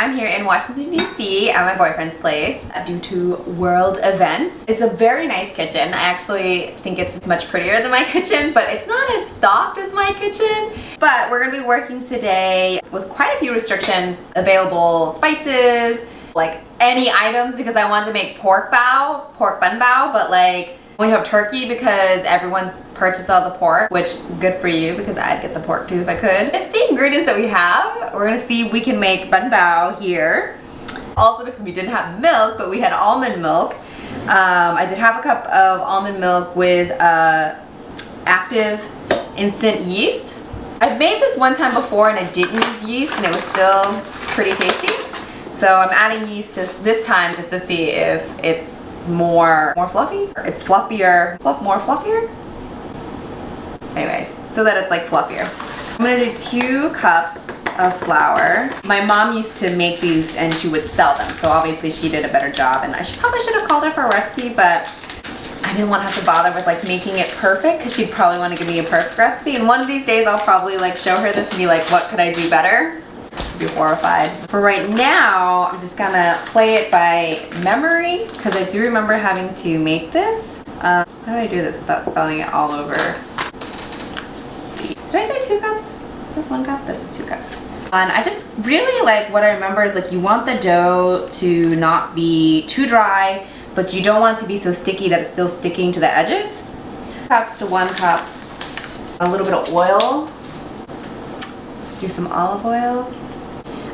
I'm here in Washington, D.C. at my boyfriend's place due to world events. It's a very nice kitchen. I actually think it's much prettier than my kitchen, but it's not as stocked as my kitchen. But we're gonna be working today with quite a few restrictions, available spices, like any items, because I want to make pork Banh Bao, but like only have turkey because everyone's purchased all the pork, which good for you because I'd get the pork too if I could. The ingredients that we have, we're gonna see if we can make Banh Bao here. Also because we didn't have milk, but we had almond milk. I did have a cup of almond milk with active instant yeast. I've made this one time before and I didn't use yeast and it was still pretty tasty. So I'm adding yeast to this time just to see if it's more fluffy, or it's fluffier, more fluffier? Anyways, so that it's like fluffier. I'm gonna do 2 cups of flour. My mom used to make these and she would sell them, so obviously she did a better job, and I probably should have called her for a recipe, but I didn't want to have to bother with like making it perfect because she'd probably want to give me a perfect recipe, and one of these days I'll probably like show her this and be like, what could I do better? Be horrified. For right now, I'm just gonna play it by memory because I do remember having to make this. How do I do this without spelling it all over? Did I say 2 cups? Is this 1 cup? This is 2 cups. And I just really like, what I remember is like you want the dough to not be too dry, but you don't want it to be so sticky that it's still sticking to the edges. 2 cups to 1 cup. A little bit of oil. Let's do some olive oil.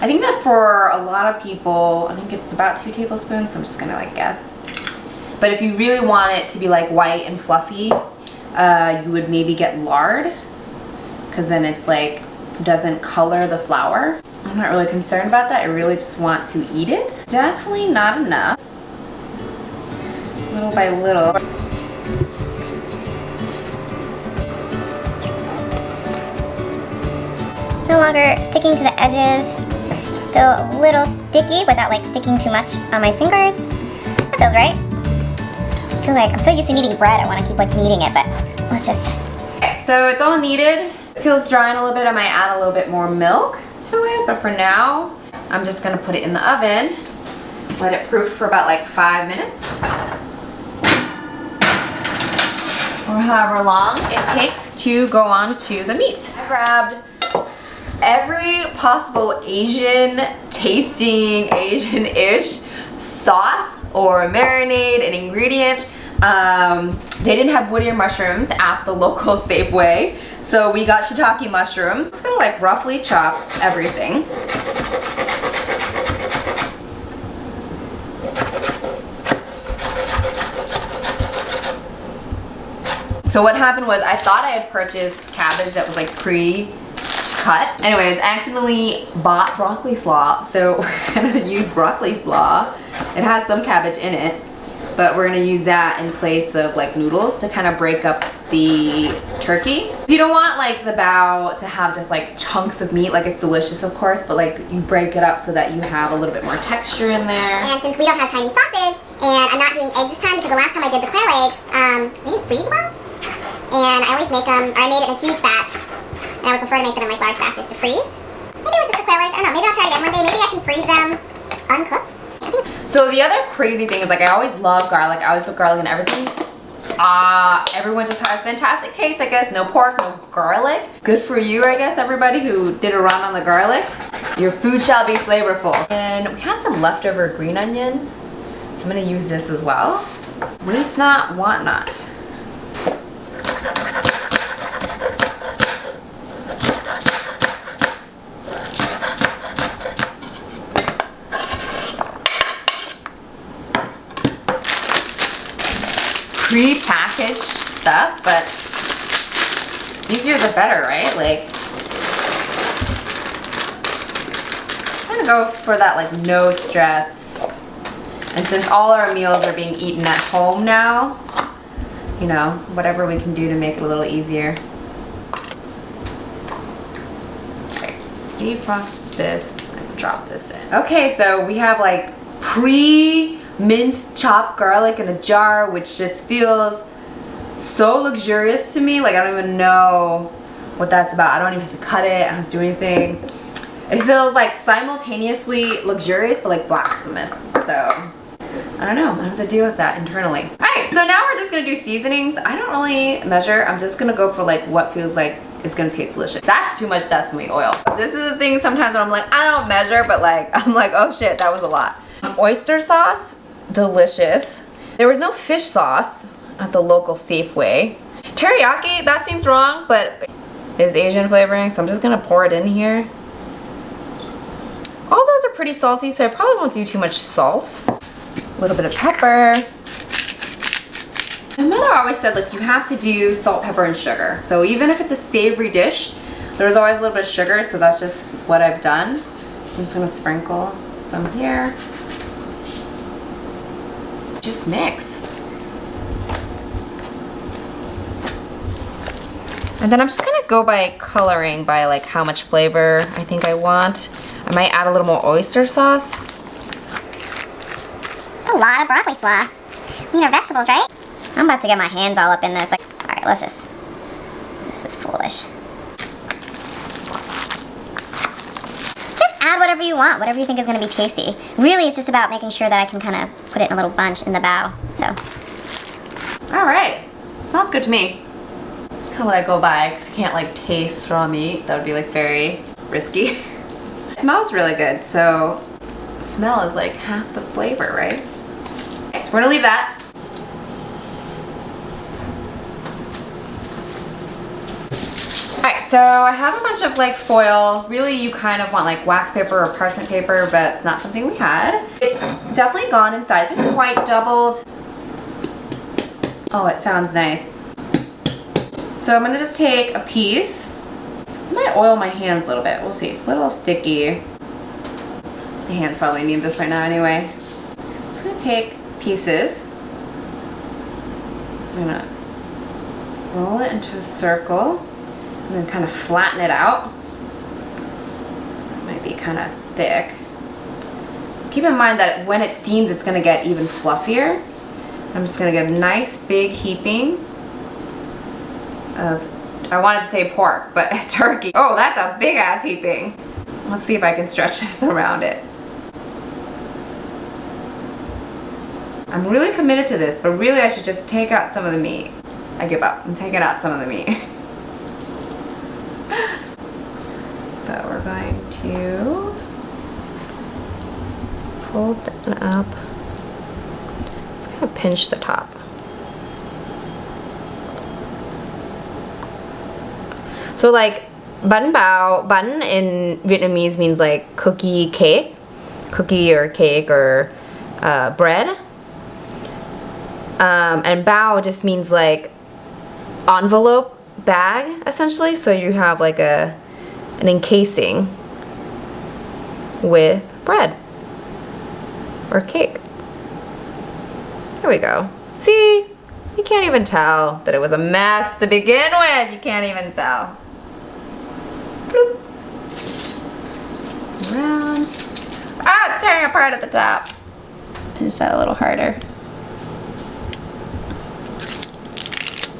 I think that for a lot of people, I think it's about 2 tablespoons, so I'm just gonna like guess. But if you really want it to be like white and fluffy, you would maybe get lard, because then it's like, doesn't color the flour. I'm not really concerned about that, I really just want to eat it. Definitely not enough. Little by little. No longer sticking to the edges. Still a little sticky without like sticking too much on my fingers. That feels right. I feel like I'm so used to kneading bread, I want to keep like kneading it, but let's just... Okay, so it's all kneaded. It feels dry in a little bit. I might add a little bit more milk to it, but for now, I'm just gonna put it in the oven. Let it proof for about like 5 minutes. Or however long it takes to go on to the meat. I grabbed every possible Asian tasting, Asian-ish sauce or marinade and ingredient. They didn't have wood ear mushrooms at the local Safeway, so we got shiitake mushrooms. Just gonna like roughly chop everything. So what happened was I thought I had purchased cabbage that was like pre-cut. Anyways, I accidentally bought broccoli slaw, so we're gonna use broccoli slaw. It has some cabbage in it, but we're gonna use that in place of like noodles to kind of break up the turkey. You don't want like the bao to have just like chunks of meat, like it's delicious of course, but like you break it up so that you have a little bit more texture in there. And since we don't have Chinese sausage, and I'm not doing eggs this time because the last time I did the quail eggs, they didn't freeze well. And I always make them, or I made it in a huge batch, and I would prefer to make them in like large batches to freeze. Maybe it was just the quail eggs, I don't know, maybe I'll try it again one day, maybe I can freeze them uncooked. So the other crazy thing is like I always love garlic, I always put garlic in everything. Everyone just has fantastic taste, I guess. No pork, no garlic. Good for you, I guess, everybody who did a run on the garlic. Your food shall be flavorful. And we had some leftover green onion, so I'm gonna use this as well. Waste not, want not. Pre-packaged stuff, but easier the better, right? Like, I'm gonna go for that like no stress. And since all our meals are being eaten at home now, you know, whatever we can do to make it a little easier. Okay, defrost this. I'm just gonna drop this in. Okay, so we have like pre-minced chopped garlic in a jar, which just feels so luxurious to me. Like I don't even know what that's about. I don't even have to cut it. I don't have to do anything. It feels like simultaneously luxurious but like blasphemous. So I don't know, I'm gonna have to deal with that internally. Alright, so now we're just gonna do seasonings. I don't really measure, I'm just gonna go for like what feels like it's gonna taste delicious. That's too much sesame oil. This is the thing sometimes when I'm like, I don't measure, but like, I'm like, oh shit, that was a lot. Oyster sauce, delicious. There was no fish sauce at the local Safeway. Teriyaki, that seems wrong, but is Asian flavoring, so I'm just gonna pour it in here. All those are pretty salty, so I probably won't do too much salt. A little bit of pepper. My mother always said like you have to do salt, pepper, and sugar. So even if it's a savory dish, there's always a little bit of sugar, so that's just what I've done. I'm just gonna sprinkle some here. Just mix. And then I'm just gonna go by coloring by like how much flavor I think I want. I might add a little more oyster sauce. A lot of broccoli slaw. You know, vegetables, right? I'm about to get my hands all up in this. Like, alright, let's just. This is foolish. Just add whatever you want, whatever you think is going to be tasty. Really, it's just about making sure that I can kind of put it in a little bunch in the bowl. So. Alright. Smells good to me. Kind of what I go by, because you can't like taste raw meat. That would be like very risky. It smells really good, so smell is like half the flavor, right? Okay, so we're gonna leave that. Alright, so I have a bunch of like foil. Really, you kind of want like wax paper or parchment paper, but it's not something we had. It's definitely gone in size. It's quite doubled. Oh, it sounds nice. So I'm gonna just take a piece. I might oil my hands a little bit. We'll see. It's a little sticky. My hands probably need this right now anyway. I'm just gonna take pieces. I'm gonna roll it into a circle and then kind of flatten it out. It might be kind of thick. Keep in mind that when it steams, it's gonna get even fluffier. I'm just gonna get a nice big heaping of, I wanted to say pork, but turkey. Oh, that's a big ass heaping. Let's see if I can stretch this around it. I'm really committed to this, but really I should just take out some of the meat. I give up. I'm taking out some of the meat. But we're going to fold that up. Just kind of pinch the top. So like Banh Bao, banh in Vietnamese means like cookie cake, cookie or cake or bread. And bao just means like envelope bag essentially. So you have like an encasing with bread or cake. There we go. See, you can't even tell that it was a mess to begin with. You can't even tell. Bloop. Around. Ah, it's tearing apart at the top. Pinch that a little harder.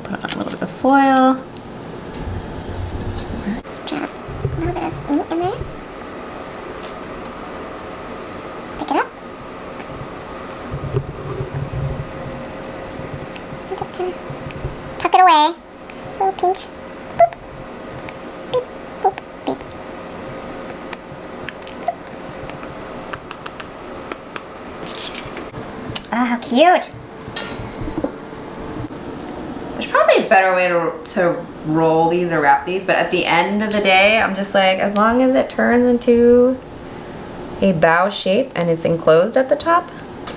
Put on a little bit of foil. Drop a little bit of meat in there. Pick it up. And just kind of tuck it away. A little pinch. Boop. Beep. Boop. Beep. Ah, how cute. There's probably a better way to roll these or wrap these, but at the end of the day, I'm just like, as long as it turns into a bao shape and it's enclosed at the top,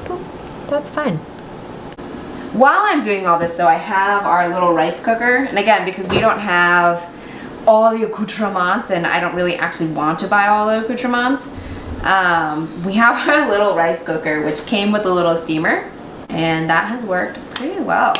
boop, that's fine. While I'm doing all this though, I have our little rice cooker, and again, because we don't have all the accoutrements and I don't really actually want to buy all the accoutrements, we have our little rice cooker which came with a little steamer, and that has worked pretty well.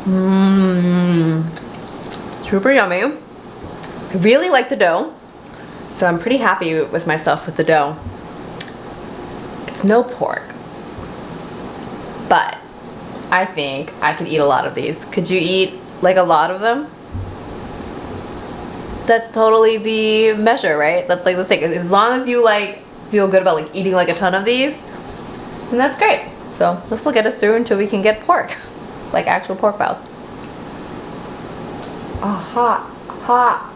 Mmm. Super yummy. I really like the dough, so I'm pretty happy with myself with the dough. It's no pork, but I think I could eat a lot of these. Could you eat like a lot of them? That's totally the measure, right? That's like the thing. As long as you like feel good about like eating like a ton of these, then that's great. So this will get us through until we can get pork, like actual pork bows. Oh, hot, hot.